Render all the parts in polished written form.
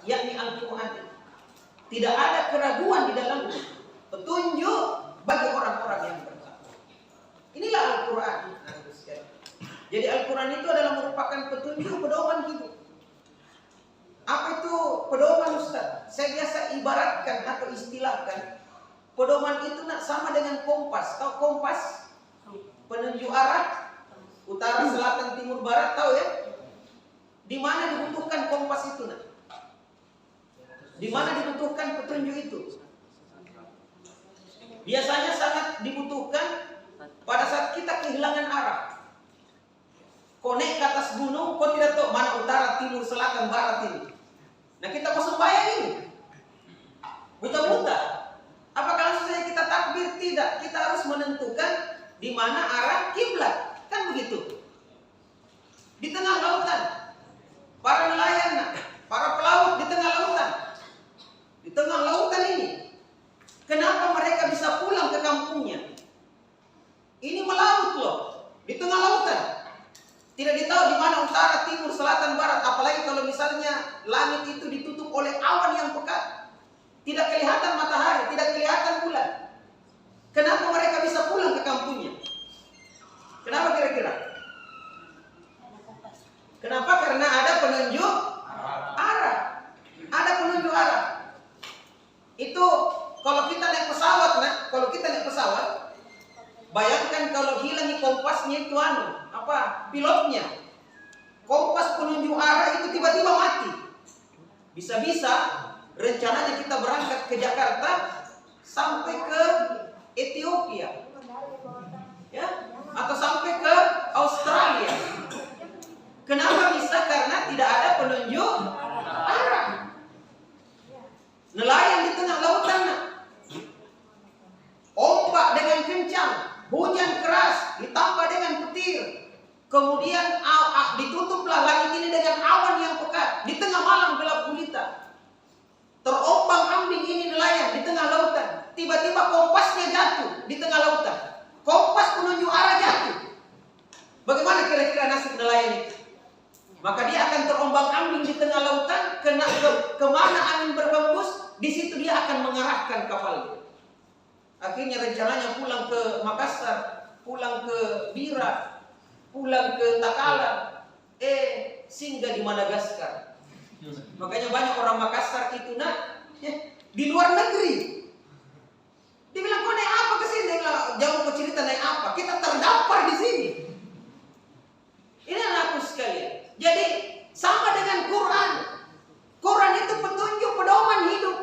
yakni Al-Quran. Tidak ada keraguan di dalamnya. Petunjuk bagi orang-orang yang bertakwa. Inilah Al-Quran. Jadi Al-Quran itu adalah merupakan petunjuk pedoman hidup. Apa itu pedoman, Ustaz? Saya biasa ibaratkan atau istilahkan, pedoman itu sama dengan kompas. Tahu kompas? Penunjuk arah, utara, selatan, timur, barat, tahu ya? Di mana dibutuhkan kompas itu, nak? Di mana dibutuhkan petunjuk itu? Biasanya sangat dibutuhkan pada saat kita kehilangan arah. Kau naik ke atas gunung, kau tidak tahu mana utara, timur, selatan, barat ini. Nah, kita mau sembahyang ini buta-buta. Apakah langsung saja kita takbir? Tidak. Kita harus menentukan di mana arah kiblat. Kan begitu. Di tengah lautan, para nelayan, para pelaut di tengah lautan. Di tengah lautan ini, kenapa mereka bisa pulang ke kampungnya? Ini melaut loh, di tengah lautan. Tidak ditahu di mana utara, timur, selatan, barat. Apalagi kalau misalnya langit itu ditutup oleh awan yang pekat. Tidak kelihatan matahari, tidak kelihatan bulan. Kenapa mereka bisa pulang ke kampungnya? Kenapa kira-kira? Kenapa? Karena ada penunjuk arah. Ada penunjuk arah. Itu kalau kita naik pesawat, kalau kita naik pesawat, bayangkan kalau hilang kompasnya itu pilotnya. Kompas penunjuk arah itu tiba-tiba mati. Bisa-bisa rencananya kita berangkat ke Jakarta sampai ke Ethiopia, ya, atau sampai ke Australia. Kenapa bisa? Karena tidak ada penunjuk arah. Nelayan di tengah lautan, ombak dengan kencang, hujan keras ditambah dengan petir. Kemudian ditutuplah langit ini dengan awan yang pekat. Di tengah malam gelap gulita, terombang-ambing ini nelayan di tengah lautan. Tiba-tiba kompasnya jatuh di tengah lautan. Kompas penunjuk arah jatuh. Bagaimana kira-kira nasib nelayan itu? Maka dia akan terombang-ambing di tengah lautan. Kemana angin berhembus, di situ dia akan mengarahkan kapalnya. Akhirnya rencananya pulang ke Makassar, pulang ke Bira, pulang ke Takalar, singgah di Madagaskar. Makanya banyak orang Makassar itu di luar negeri. Dia bilang, kau naik apa ke sini? Dia bilang, jauh kau cerita naik apa? Kita terdampar di sini. Ini anakku sekalian. Jadi sama dengan Quran. Quran itu petunjuk pedoman hidup.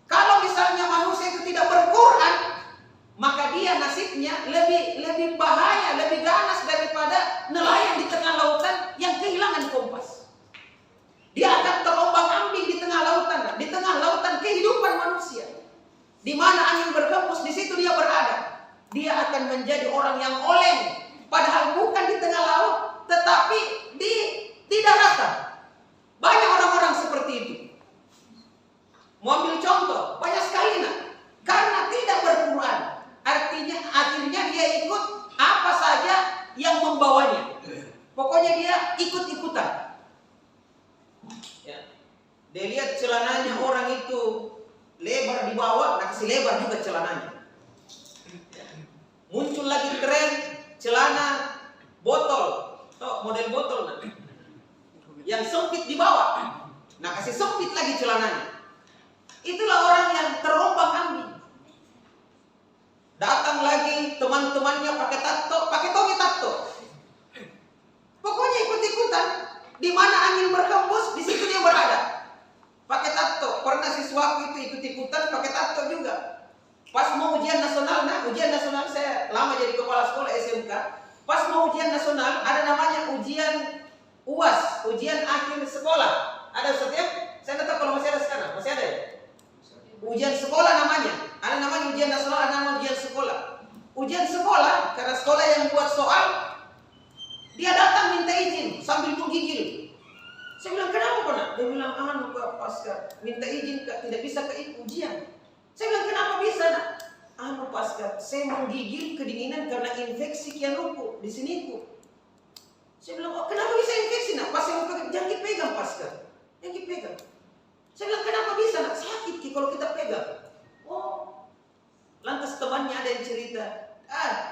Kalau misalnya manusia itu tidak berQuran, maka dia nasibnya lebih bahaya, lebih ganas daripada nelayan di tengah lautan yang kehilangan kompas. Dia akan terombang-ambing di tengah lautan, di tengah lautan kehidupan manusia. Di mana angin berhembus, di situ dia berada. Dia akan menjadi orang yang oleng, padahal bukan di tengah laut, tetapi di daratan. Banyak orang-orang seperti itu. Mau ambil contoh, banyak sekali karena tidak berQuran. Artinya akhirnya dia ikut apa saja yang membawanya. Pokoknya dia ikut-ikutan. Ya. Dia lihat celananya orang itu lebar di bawah, kasih lebar juga celananya. Ya. Muncul lagi tren celana botol, model botol yang sempit di bawah. Kasih sempit lagi celananya. Itulah orang yang terombang-ambing. Datang lagi teman-temannya pakai tato, pakai topi tato. Pokoknya ikut-ikutan. Di mana angin berhembus, di situ dia berada. Pakai tato. Pernah siswaku itu ikut-ikutan pakai tato juga. Pas mau ujian nasional, ujian nasional saya lama jadi kepala sekolah SMK. Pas mau ujian nasional, ada namanya ujian UAS, ujian akhir sekolah. Ada setiap, saya tidak tahu kalau masih ada sekarang, masih ada ya? Ujian sekolah namanya. Ada namanya ujian nasional, ada nama ujian sekolah. Ujian sekolah, karena sekolah yang buat soal, dia datang minta izin sambil menggigil. Saya bilang, kenapa kok nak? Dia bilang, Kak Pasca, minta izin Kak, tidak bisa ke ujian. Saya bilang, kenapa bisa nak? Pasca, saya menggigil kedinginan karena infeksi kianuku di siniku. Saya bilang, kenapa bisa infeksi nak? Pas saya mau pegang, jangan dipegang Pasca. Jangan dipegang. nak sakit kalau kita pegang. Oh, lantas temannya ada yang cerita,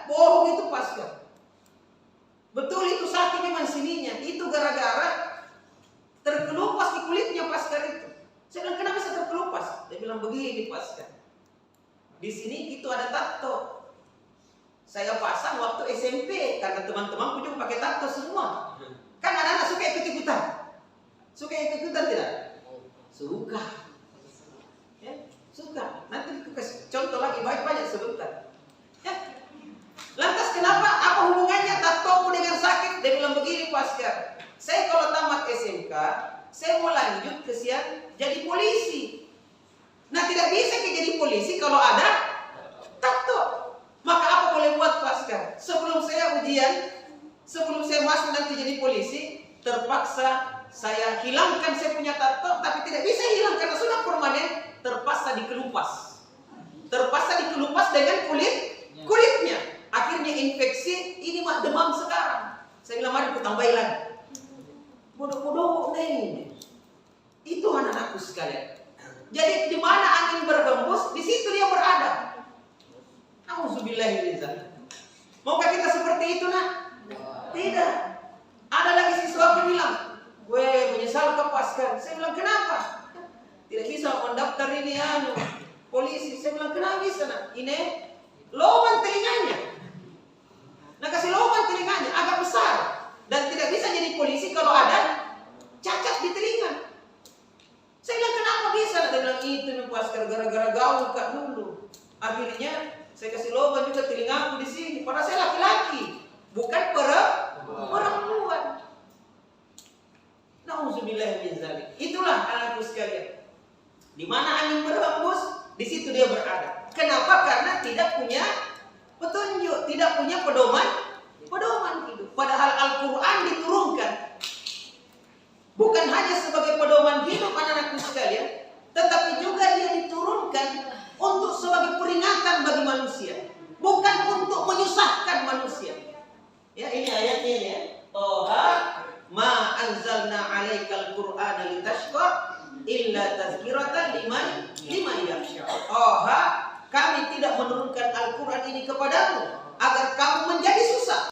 bohong itu Paskar. Betul itu sakit memang sininya, itu gara-gara terkelupas di kulitnya Paskar itu. Saya bilang, kenapa bisa terkelupas? Dia bilang begini Paskar. Di sini itu ada tato. Saya pasang waktu SMP karena teman-temanku juga pakai tato semua. Kan anak-anak suka ikut-ikutan. Suka ikut-ikutan tidak? Suka. Ya, suka. Nanti aku kasih contoh lagi banyak sebentar. Ya. Lantas kenapa? Apa hubungannya tato dengan sakit? Dia bilang begini Paskar. Saya kalau tamat SMK, saya mau lanjut ke siang jadi polisi. Nah tidak bisa jadi polisi kalau ada tato. Maka apa boleh buat Paskar? Sebelum saya ujian, sebelum saya masuk nanti jadi polisi, terpaksa saya hilangkan saya punya tato, tapi tidak bisa hilang karena sudah permanen. Terpaksa dikelupas. Terpaksa dikelupas dengan kulitnya. Akhirnya infeksi, ini mah demam sekarang. Saya bilang mari aku tambahin lagi. Bodoh-bodoh nih. Itu anak-anakku sekalian. Jadi di mana angin berhembus, di situ dia berada. Auzubillahiminzalik. Maukah kita seperti itu nak? Tidak. Ada lagi siswaku bilang, menyesal ke Paskar. Saya bilang kenapa? Tidak bisa mendaftar ini polisi. Saya bilang kenapa bisa nak? Ini lubang telinganya. Nah kasih lubang telinganya agak besar dan tidak bisa jadi polisi kalau ada cacat di telinga. Saya bilang kenapa bisa? Dia bilang itu Paskar gara-gara gaul kak dulu. Akhirnya saya kasih lubang juga telingaku di sini. Padahal saya laki-laki, bukan perempuan. Nauzubillahiminzalik. Itulah anakku sekalian. Di mana angin berhembus, di situ dia berada. Kenapa? Karena tidak punya petunjuk, tidak punya pedoman hidup. Padahal Al-Quran diturunkan bukan hanya sebagai pedoman hidup anak-anakku sekalian, tetapi juga dia diturunkan untuk sebagai peringatan bagi manusia, bukan untuk menyusahkan manusia. Ya ini ayatnya ya. Toha ma anzalna 'alaikal qur'ana litashqa illa tazkiratan liman yakhsha. Toha, kami tidak menurunkan Al-Quran ini kepadamu agar kamu menjadi susah.